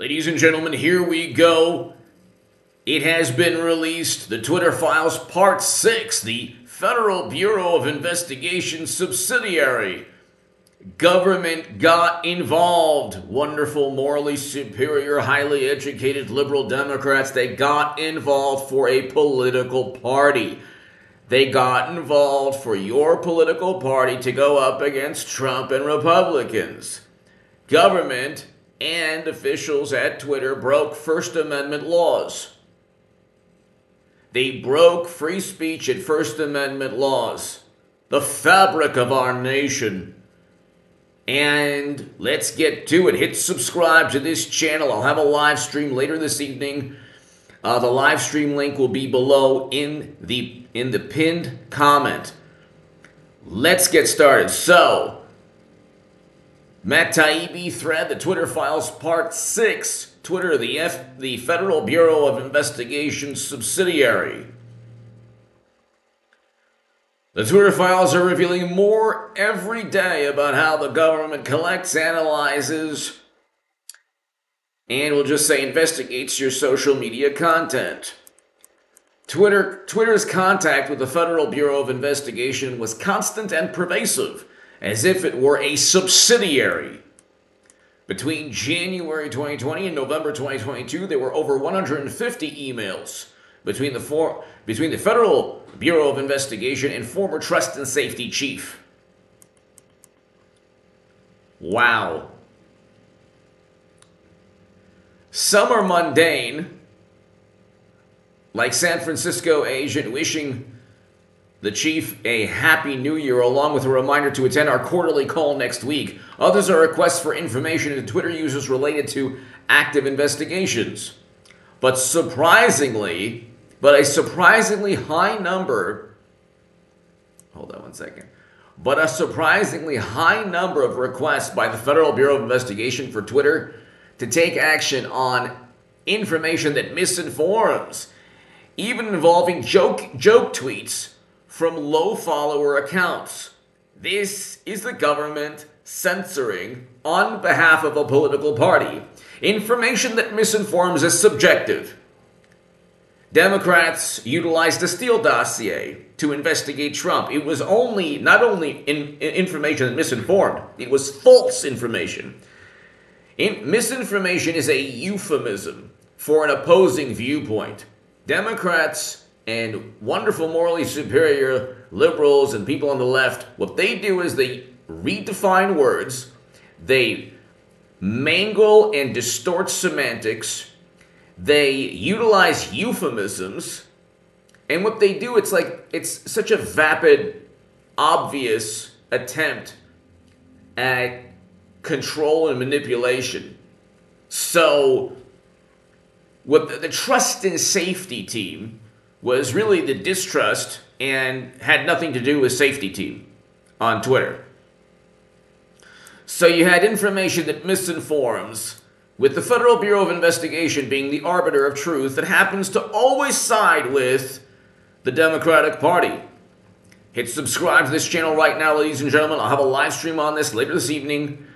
Ladies and gentlemen, here we go. It has been released, the Twitter Files Part 6, the Federal Bureau of Investigation Subsidiary. Government got involved. Wonderful, morally superior, highly educated liberal Democrats, they got involved for a political party. They got involved for your political party to go up against Trump and Republicans. Government and officials at Twitter broke First Amendment laws. They broke free speech and First Amendment laws, the fabric of our nation. And let's get to it. Hit subscribe to this channel. I'll have a live stream later this evening. The live stream link will be below in the pinned comment. Let's get started. So, Matt Taibbi thread, the Twitter Files Part 6, Twitter, the Federal Bureau of Investigation Subsidiary. The Twitter Files are revealing more every day about how the government collects, analyzes, and we'll just say investigates your social media content. Twitter's contact with the Federal Bureau of Investigation was constant and pervasive, as if it were a subsidiary. Between January 2020 and November 2022, there were over 150 emails between the Federal Bureau of Investigation and former Trust and Safety Chief. Wow. Some are mundane, like San Francisco agent wishing the chief a happy new year, along with a reminder to attend our quarterly call next week. Others are requests for information to Twitter users related to active investigations. But a surprisingly high number of requests by the Federal Bureau of Investigation for Twitter to take action on information that misinforms, even involving joke tweets from low follower accounts. This is the government censoring on behalf of a political party. Information that misinforms is subjective. Democrats utilized the Steele dossier to investigate Trump. It was not only information that misinformed, it was false information. Misinformation is a euphemism for an opposing viewpoint. Democrats and wonderful, morally superior liberals and people on the left, what they do is they redefine words, they mangle and distort semantics, they utilize euphemisms, and what they do, it's such a vapid, obvious attempt at control and manipulation. So, what the Trust and Safety team was really the distrust and had nothing to do with safety team on Twitter. So you had information that misinforms, with the Federal Bureau of Investigation being the arbiter of truth that happens to always side with the Democratic Party. Hit subscribe to this channel right now, ladies and gentlemen. I'll have a live stream on this later this evening.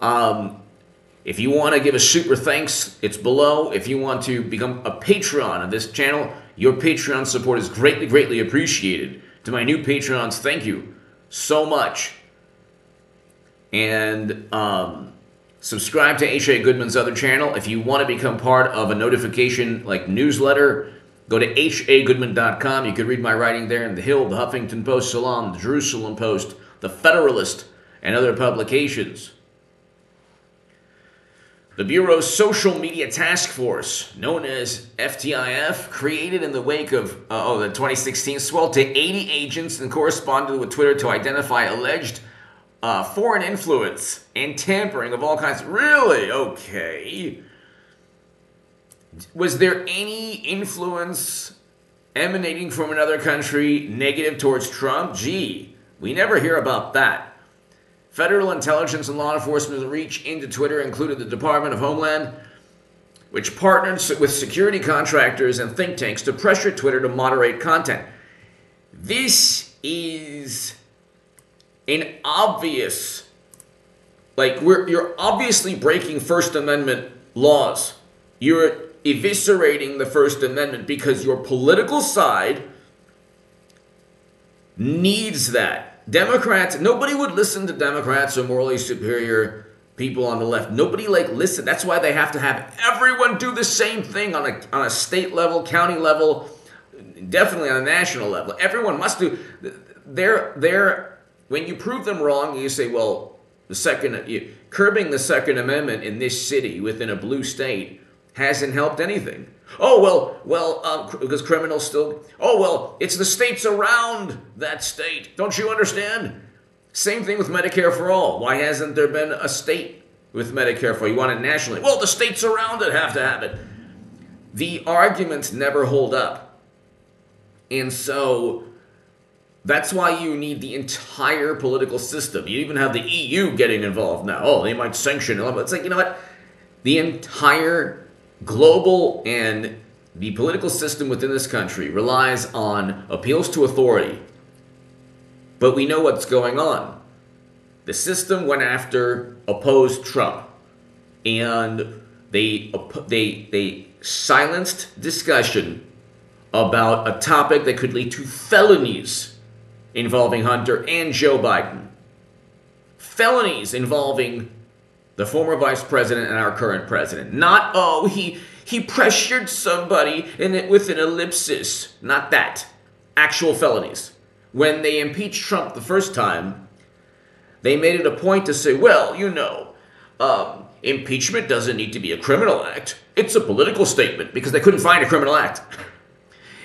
If you want to give a super thanks, it's below. If you want to become a Patreon of this channel, your Patreon support is greatly, greatly appreciated. To my new Patreons, thank you so much. And subscribe to H.A. Goodman's other channel. If you want to become part of a notification like newsletter, go to hagoodman.com. You can read my writing there in The Hill, The Huffington Post, Salon, The Jerusalem Post, The Federalist, and other publications. The Bureau's Social Media Task Force, known as FTIF, created in the wake of the 2016 swell to 80 agents and corresponded with Twitter to identify alleged foreign influence and tampering of all kinds. Really? Okay. Was there any influence emanating from another country negative towards Trump? Gee, we never hear about that. Federal intelligence and law enforcement reach into Twitter included the Department of Homeland, which partnered with security contractors and think tanks to pressure Twitter to moderate content. This is an obvious Like, you're obviously breaking First Amendment laws. You're eviscerating the First Amendment because your political side needs that. Democrats, nobody would listen to Democrats or morally superior people on the left. Nobody listen. That's why they have to have everyone do the same thing on a state level, county level, definitely on a national level. Everyone must do. When you prove them wrong, you say, well, curbing the Second Amendment in this city within a blue state hasn't helped anything. Oh, well, because criminals still... Oh, well, it's the states around that state. Don't you understand? Same thing with Medicare for all. Why hasn't there been a state with Medicare for all? You want it nationally. Well, the states around it have to have it. The arguments never hold up. And so that's why you need the entire political system. You even have the EU getting involved now. Oh, they might sanction it. It's like, you know what? The entire global and the political system within this country relies on appeals to authority. But we know what's going on. The system went after, opposed Trump. And they silenced discussion about a topic that could lead to felonies involving Hunter and Joe Biden. Felonies involving the former vice president and our current president. Not, oh, he pressured somebody with an ellipsis. Not that. Actual felonies. When they impeached Trump the first time, they made it a point to say, well, you know, impeachment doesn't need to be a criminal act. It's a political statement, because they couldn't find a criminal act.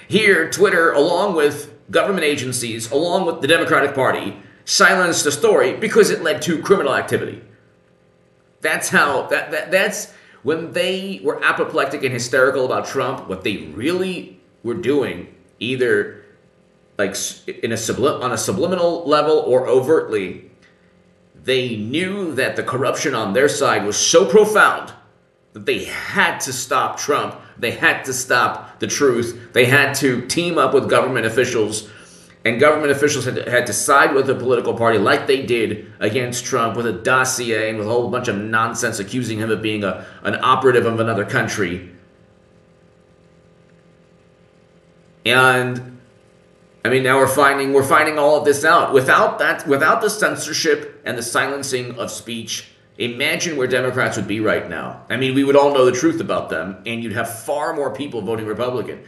Here, Twitter, along with government agencies, along with the Democratic Party, silenced the story because it led to criminal activity. That's how, that's when they were apoplectic and hysterical about Trump, what they really were doing, either like on a subliminal level or overtly, they knew that the corruption on their side was so profound that they had to stop Trump. They had to stop the truth. They had to team up with government officials. And government officials had to side with the political party like they did against Trump with a dossier and with a whole bunch of nonsense accusing him of being an operative of another country. And I mean, now we're finding all of this out. Without the censorship and the silencing of speech, imagine where Democrats would be right now. I mean, we would all know the truth about them, and you'd have far more people voting Republican.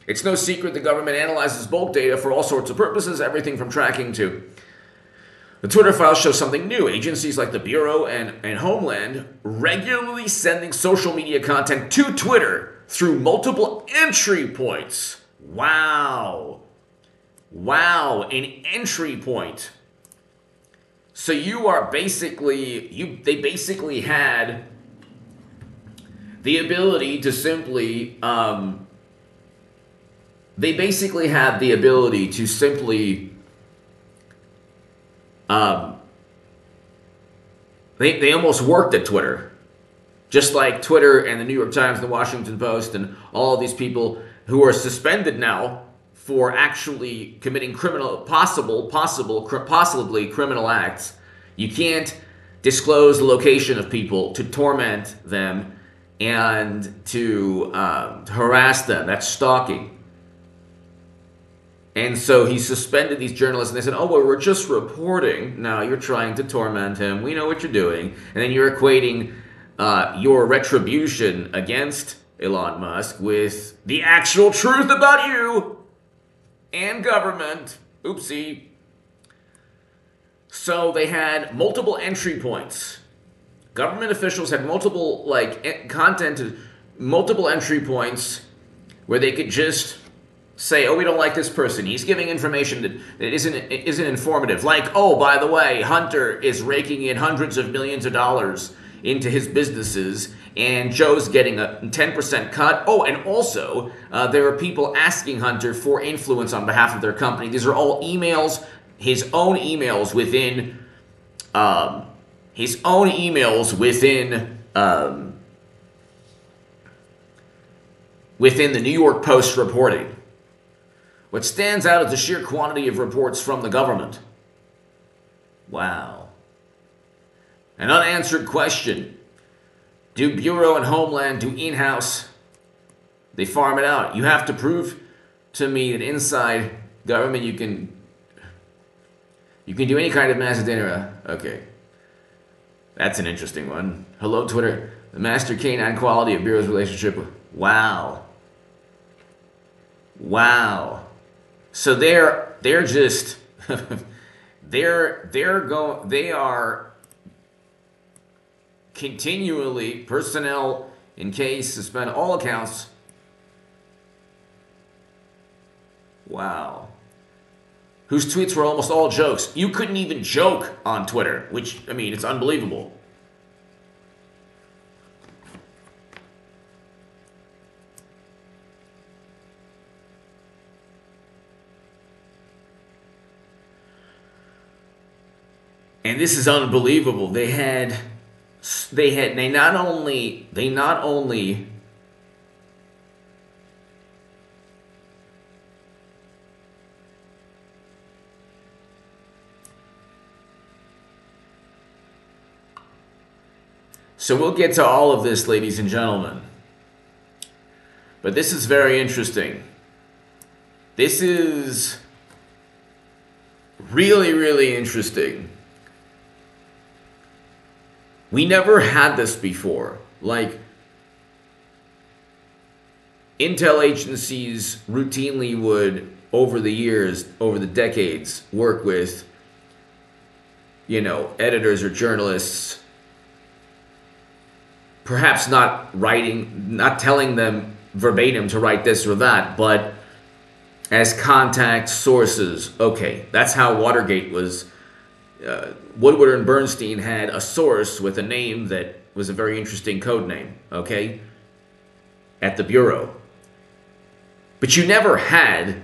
It's no secret the government analyzes bulk data for all sorts of purposes, everything from tracking to... The Twitter files show something new. Agencies like the Bureau and Homeland regularly sending social media content to Twitter through multiple entry points. Wow. Wow, an entry point. So you are basically... They basically had the ability to simply... They basically had the ability to simply, they almost worked at Twitter. Just like Twitter and the New York Times, the Washington Post, and all of these people who are suspended now for actually committing possibly criminal acts. You can't disclose the location of people to torment them and to harass them. That's stalking. And so he suspended these journalists, and they said, oh, well, we're just reporting. No, you're trying to torment him. We know what you're doing. And then you're equating your retribution against Elon Musk with the actual truth about you and government. Oopsie. So they had multiple entry points. Government officials had multiple, multiple entry points where they could just say, oh, we don't like this person. He's giving information that isn't informative. Like, oh, by the way, Hunter is raking in hundreds of millions of dollars into his businesses, and Joe's getting a 10% cut. Oh, and also, there are people asking Hunter for influence on behalf of their company. These are all emails, his own emails within the New York Post reporting. What stands out is the sheer quantity of reports from the government. Wow. An unanswered question. Do Bureau and Homeland do in-house? They farm it out. You have to prove to me that inside government you can do any kind of mass data. Okay. That's an interesting one. Hello, Twitter. The master canine quality of Bureau's relationship. Wow. Wow. So they're just they are continually personnel in case suspend all accounts. Wow. Whose tweets were almost all jokes. You couldn't even joke on Twitter, which, I mean, it's unbelievable. And this is unbelievable. They not only So we'll get to all of this, ladies and gentlemen. But this is very interesting. This is really, really interesting. We never had this before. Like, intel agencies routinely would, over the years, over the decades, work with, editors or journalists, perhaps not telling them verbatim to write this or that, but as contact sources. Okay, that's how Watergate was. Woodward and Bernstein had a source with a name that was a very interesting code name, okay, at the Bureau. But you never had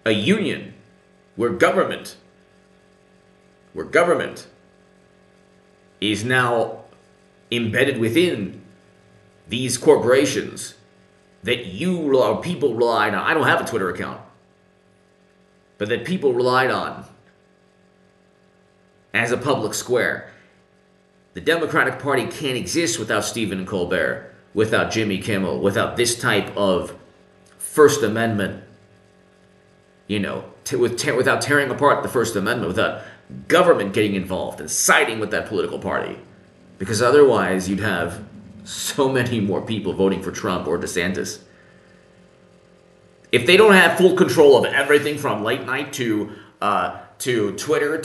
a union where government is now embedded within these corporations that people relied on. I don't have a Twitter account, but that people relied on as a public square. The Democratic Party can't exist without Stephen Colbert, without Jimmy Kimmel, without this type of First Amendment, without tearing apart the First Amendment, without government getting involved and siding with that political party. Because otherwise you'd have so many more people voting for Trump or DeSantis. If they don't have full control of everything from late night to Twitter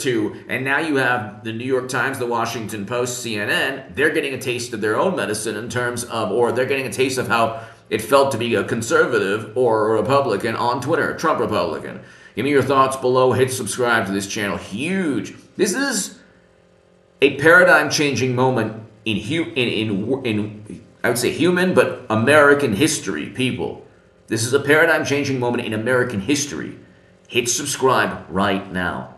and now you have the New York Times, the Washington Post, CNN, they're getting a taste of their own medicine in terms of, or they're getting a taste of how it felt to be a conservative or a Republican on Twitter, Trump Republican. Give me your thoughts below. Hit subscribe to this channel. Huge. This is a paradigm-changing moment in I would say human, but American history, people. This is a paradigm-changing moment in American history. Hit subscribe right now.